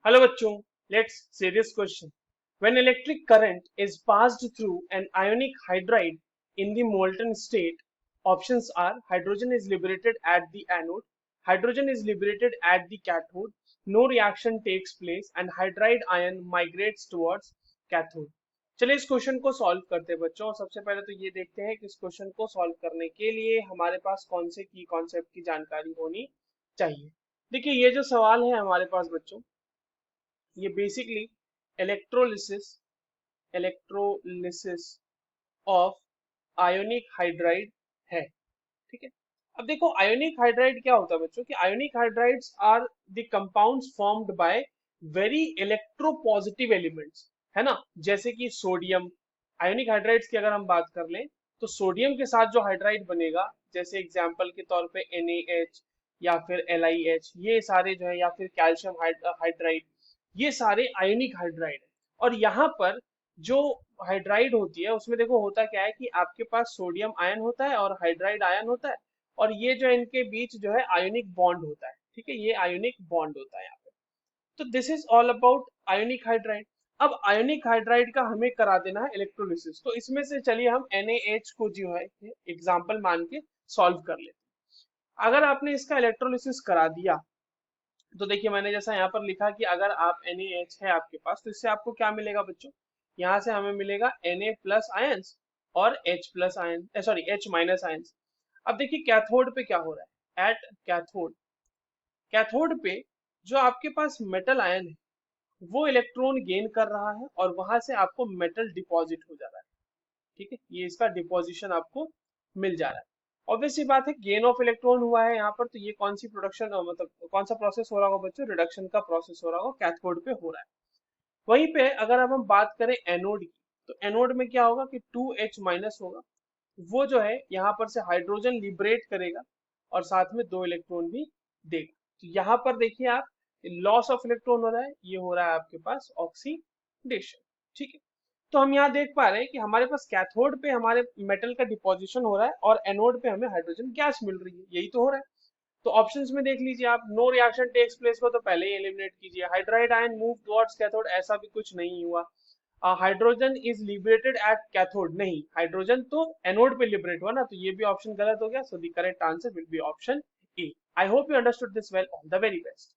Hello bachcho, let's see this question. When electric current is passed through an ionic hydride in the molten state, options are hydrogen is liberated at the anode, hydrogen is liberated at the cathode, no reaction takes place and hydride ion migrates towards cathode. चलिए इस question को solve करते हैं बच्चों। और सबसे पहले तो ये देखते हैं कि इस क्वेश्चन को सॉल्व करने के लिए हमारे पास कौन से की कॉन्सेप्ट की जानकारी होनी चाहिए। देखिए ये जो सवाल है हमारे पास बच्चों, ये basically electrolysis electrolysis of ionic hydride है। ठीक है, अब देखो आयोनिक हाइड्राइड क्या होता है बच्चों कि ionic hydrides are the compounds formed by very electropositive elements, है ना। जैसे कि सोडियम, आयोनिक हाइड्राइड्स की अगर हम बात कर लें तो सोडियम के साथ जो हाइड्राइड बनेगा, जैसे एग्जांपल के तौर पे NaH या फिर LiH, ये सारे जो है, या फिर कैल्शियम हाइड्राइड, ये सारे आयोनिक हाइड्राइड है। और यहाँ पर जो हाइड्राइड होती है उसमें देखो होता क्या है कि आपके पास सोडियम आयन होता है और हाइड्राइड आयन होता है, और ये जो इनके बीच जो है आयोनिक बॉन्ड होता है। ठीक है, ये आयोनिक बॉन्ड होता है यहाँ पे। तो this is all about ionic hydride. अब आयोनिक हाइड्राइड का हमें करा देना है इलेक्ट्रोलिसिस, तो इसमें से चलिए हम NaH को जो है एग्जाम्पल मान के सॉल्व कर लेते हैं। अगर आपने इसका इलेक्ट्रोलिसिस करा दिया तो देखिए मैंने जैसा यहाँ पर लिखा कि अगर आप NaH है आपके पास तो इससे आपको क्या मिलेगा बच्चों, यहाँ से हमें मिलेगा Na प्लस आयंस और H plus ion, sorry H minus ions. अब देखिए कैथोड पे क्या हो रहा है, एट कैथोड, कैथोड पे जो आपके पास मेटल आयन है वो इलेक्ट्रॉन गेन कर रहा है और वहां से आपको मेटल डिपॉजिट हो जा रहा है। ठीक है, ये इसका डिपोजिशन आपको मिल जा रहा है। ऑब्वियस सी बात है गेन ऑफ इलेक्ट्रॉन हुआ है यहाँ पर, तो ये कौन सी प्रोडक्शन मतलब कौन सा प्रोसेस हो रहा होगा बच्चों, रिडक्शन का प्रोसेस हो रहा होगा, कैथोड पे हो रहा है। वहीं पे अगर अब हम बात करें एनोड की, तो एनोड में क्या होगा कि 2H माइनस होगा, वो जो है यहाँ पर से हाइड्रोजन लिबरेट करेगा और साथ में 2 इलेक्ट्रॉन भी देगा। तो यहाँ पर देखिए आप, लॉस ऑफ इलेक्ट्रॉन हो रहा है, ये हो रहा है आपके पास ऑक्सीडेशन। ठीक है, तो हम यहाँ देख पा रहे हैं कि हमारे पास कैथोड पे हमारे मेटल का डिपोजिशन हो रहा है और एनोड पे हमें हाइड्रोजन गैस मिल रही है, यही तो हो रहा है। तो ऑप्शंस में देख लीजिए आप, नो रिएक्शन टेक्स प्लेस को तो पहले ही एलिमिनेट कीजिए, hydride ion move towards cathode, ऐसा भी कुछ नहीं हुआ। Hydrogen is liberated at cathode, नहीं, हाइड्रोजन तो एनोड पे लिबरेट हुआ ना, तो ये भी ऑप्शन गलत हो गया। So the correct answer will be option A. I hope you understood this well. All the very best.